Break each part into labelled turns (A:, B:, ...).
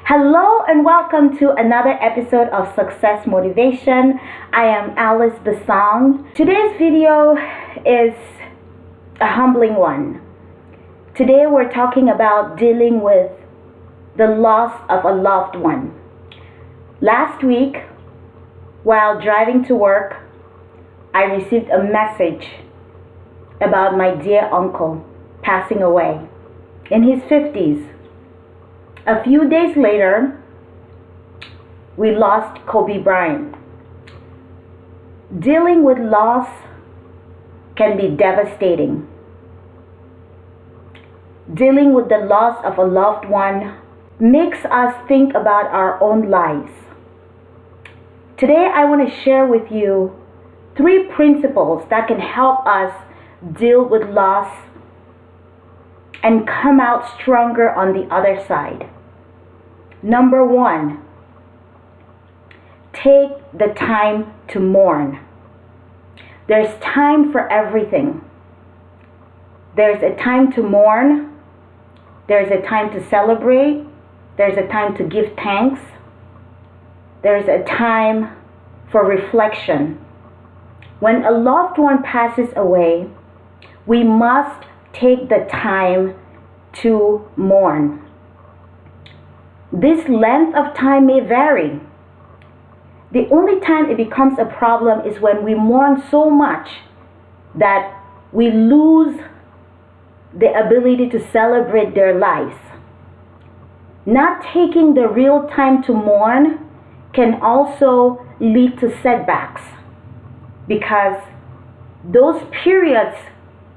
A: Hello and welcome to another episode of Success Motivation. I am Alice Basong. Today's video is a humbling one. Today we're talking about dealing with the loss of a loved one. Last week, while driving to work, I received a message about my dear uncle passing away in his 50s. A few days later, we lost Kobe Bryant. Dealing with loss can be devastating. Dealing with the loss of a loved one makes us think about our own lives. Today, I want to share with you 3 principles that can help us deal with loss and come out stronger on the other side. Number 1, take the time to mourn. There's time for everything. There's a time to mourn. There's a time to celebrate. There's a time to give thanks. There's a time for reflection. When a loved one passes away, we must take the time to mourn. This length of time may vary. The only time it becomes a problem is when we mourn so much that we lose the ability to celebrate their lives. Not taking the real time to mourn can also lead to setbacks, because those periods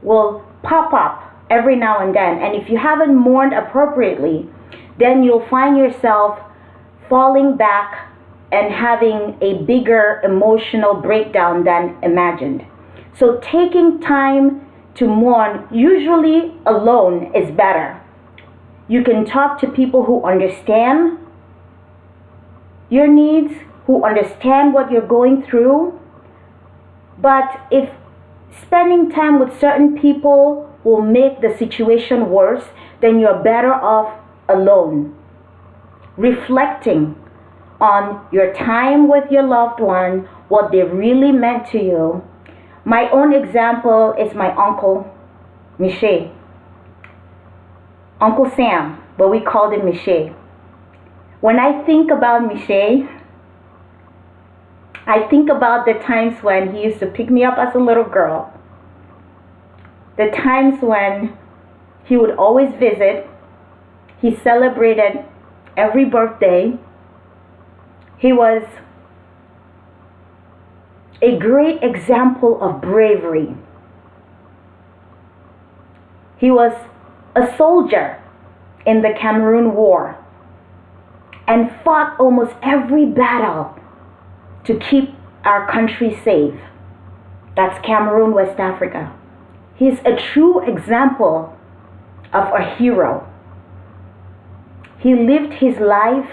A: will pop up every now and then. And if you haven't mourned appropriately, then you'll find yourself falling back and having a bigger emotional breakdown than imagined. So taking time to mourn, usually alone, is better. You can talk to people who understand your needs, who understand what you're going through. But if spending time with certain people will make the situation worse, then you're better off alone, reflecting on your time with your loved one, what they really meant to you. My own example is my uncle, Miché. Uncle Sam, but we called him Miché. When I think about Miché, I think about the times when he used to pick me up as a little girl. The times when he would always visit. He celebrated every birthday. He was a great example of bravery. He was a soldier in the Cameroon War and fought almost every battle to keep our country safe. That's Cameroon, West Africa. He's a true example of a hero. He lived his life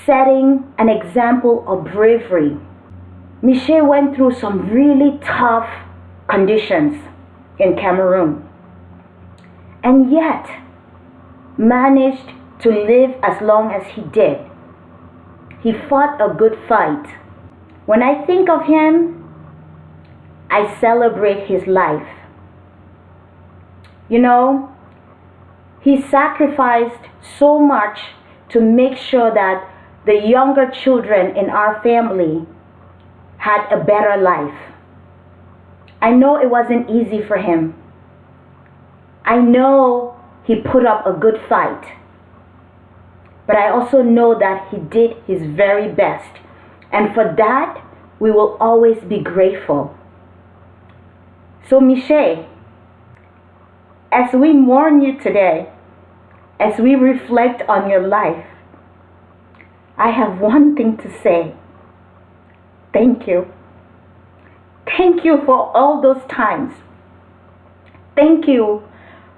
A: setting an example of bravery. Miché went through some really tough conditions in Cameroon, and yet managed to live as long as he did. He fought a good fight. When I think of him, I celebrate his life. You know, he sacrificed so much to make sure that the younger children in our family had a better life. I know it wasn't easy for him. I know he put up a good fight. But I also know that he did his very best. And for that, we will always be grateful. So Miché, as we mourn you today, as we reflect on your life, I have one thing to say. Thank you. Thank you for all those times. Thank you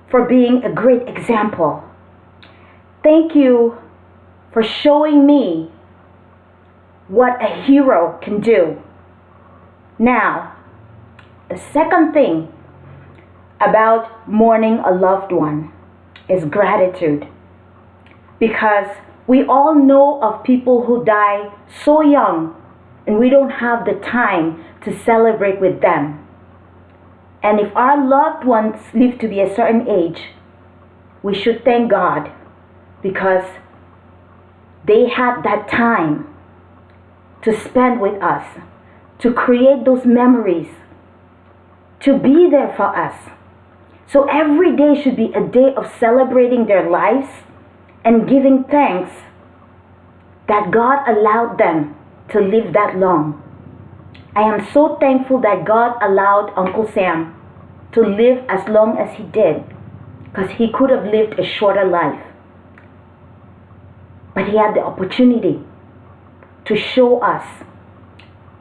A: for being a great example. Thank you for showing me what a hero can do. Now, the second thing about mourning a loved one is gratitude. because we all know of people who die so young and we don't have the time to celebrate with them. And if our loved ones live to be a certain age, we should thank God because they had that time to spend with us, to create those memories, to be there for us. So every day should be a day of celebrating their lives and giving thanks that God allowed them to live that long. I am so thankful that God allowed Uncle Sam to live as long as he did, because he could have lived a shorter life. But he had the opportunity to show us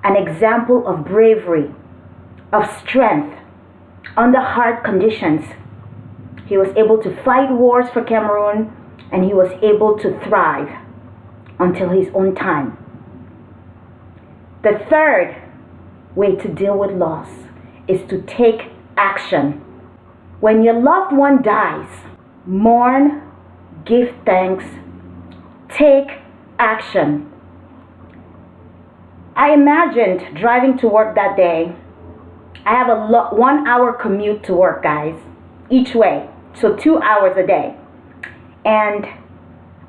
A: an example of bravery, of strength under hard conditions. He was able to fight wars for Cameroon, and he was able to thrive until his own time. The third way to deal with loss is to take action. When your loved one dies, mourn, give thanks, take action. I imagined driving to work that day. I have a 1 hour commute to work, guys, each way, so 2 hours a day. And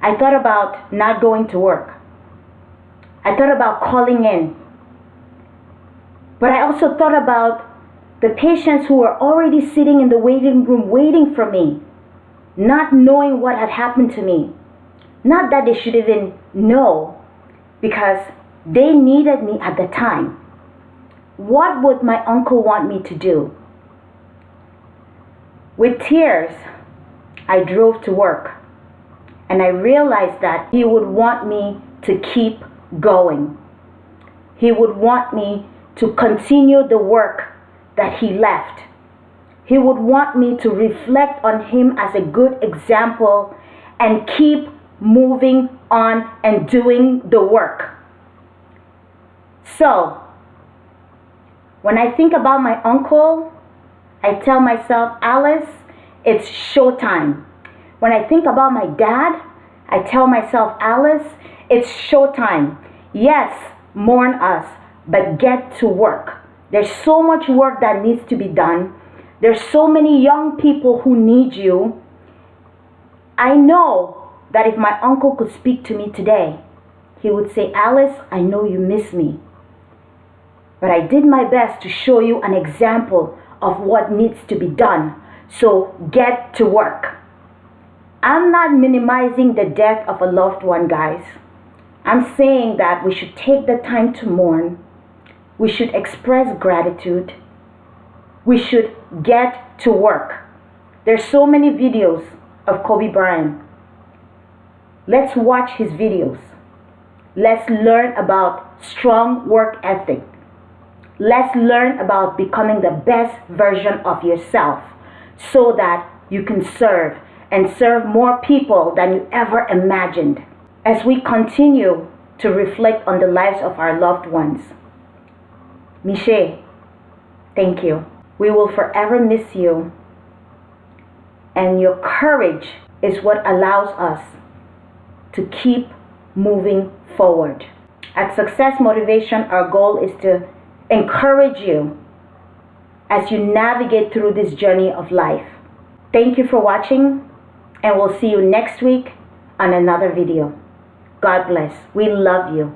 A: I thought about not going to work. I thought about calling in. But I also thought about the patients who were already sitting in the waiting room waiting for me, not knowing what had happened to me. Not that they should even know, because they needed me at the time. What would my uncle want me to do? With tears, I drove to work, and I realized that he would want me to keep going. He would want me to continue the work that he left. He would want me to reflect on him as a good example and keep moving on and doing the work. So, when I think about my uncle, I tell myself, Alice, it's showtime. When I think about my dad, I tell myself, Alice, it's showtime. Yes, mourn us, but get to work. There's so much work that needs to be done. There's so many young people who need you. I know that if my uncle could speak to me today, he would say, Alice, I know you miss me, but I did my best to show you an example of what needs to be done. So get to work. I'm not minimizing the death of a loved one, guys. I'm saying that we should take the time to mourn. We should express gratitude. We should get to work. There's so many videos of Kobe Bryant. Let's watch his videos. Let's learn about strong work ethic. Let's learn about becoming the best version of yourself so that you can serve and serve more people than you ever imagined. As we continue to reflect on the lives of our loved ones, Miche, thank you. We will forever miss you. And your courage is what allows us to keep moving forward. At Success Motivation, our goal is to encourage you as you navigate through this journey of life. Thank you for watching, and we'll see you next week on another video. God bless. We love you.